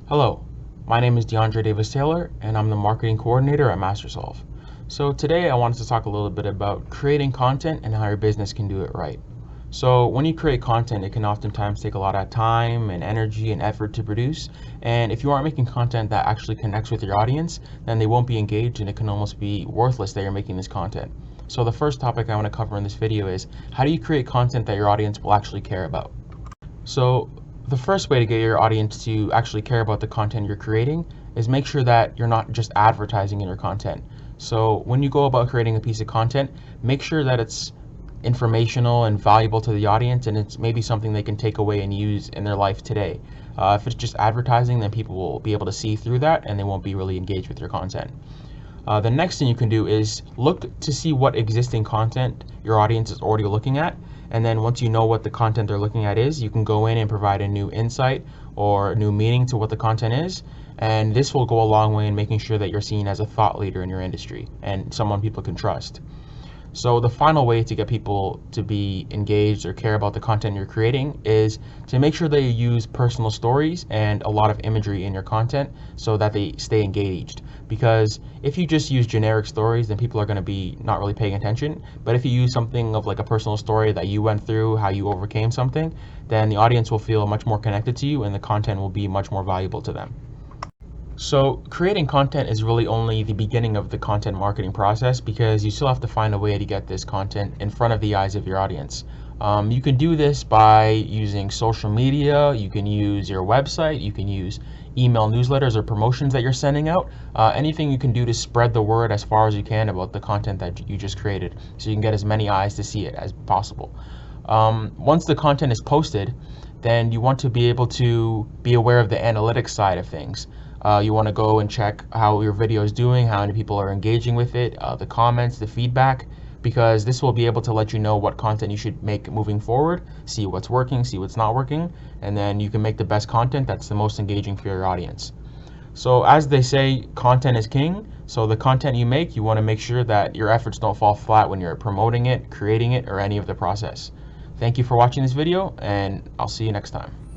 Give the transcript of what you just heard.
Hello, my name is DeAndre Davis Taylor, and I'm the marketing coordinator at MasterSolve. So today I wanted to talk a little bit about creating content and how your business can do it right. So when you create content, it can oftentimes take a lot of time and energy and effort to produce. And if you aren't making content that actually connects with your audience, then they won't be engaged and it can almost be worthless that you're making this content. So the first topic I want to cover in this video is how do you create content that your audience will actually care about? So the first way to get your audience to actually care about the content you're creating is make sure that you're not just advertising in your content. So when you go about creating a piece of content, make sure that it's informational and valuable to the audience, and it's maybe something they can take away and use in their life today. If it's just advertising, then people will be able to see through that and they won't be really engaged with your content. The next thing you can do is look to see what existing content your audience is already looking at. And then once you know what the content they're looking at is, you can go in and provide a new insight or new meaning to what the content is. And this will go a long way in making sure that you're seen as a thought leader in your industry and someone people can trust. So the final way to get people to be engaged or care about the content you're creating is to make sure that you use personal stories and a lot of imagery in your content so that they stay engaged. Because if you just use generic stories, then people are going to be not really paying attention. But if you use something of like a personal story that you went through, how you overcame something, then the audience will feel much more connected to you and the content will be much more valuable to them. So creating content is really only the beginning of the content marketing process because you still have to find a way to get this content in front of the eyes of your audience. You can do this by using social media, you can use your website, you can use email newsletters or promotions that you're sending out, anything you can do to spread the word as far as you can about the content that you just created so you can get as many eyes to see it as possible. Once the content is posted, then you want to be able to be aware of the analytics side of things. You want to go and check how your video is doing, how many people are engaging with it, the comments, the feedback, because this will be able to let you know what content you should make moving forward, see what's working, see what's not working, and then you can make the best content that's the most engaging for your audience. So as they say, content is king. So the content you make, you want to make sure that your efforts don't fall flat when you're promoting it, creating it, or any of the process. Thank you for watching this video, and I'll see you next time.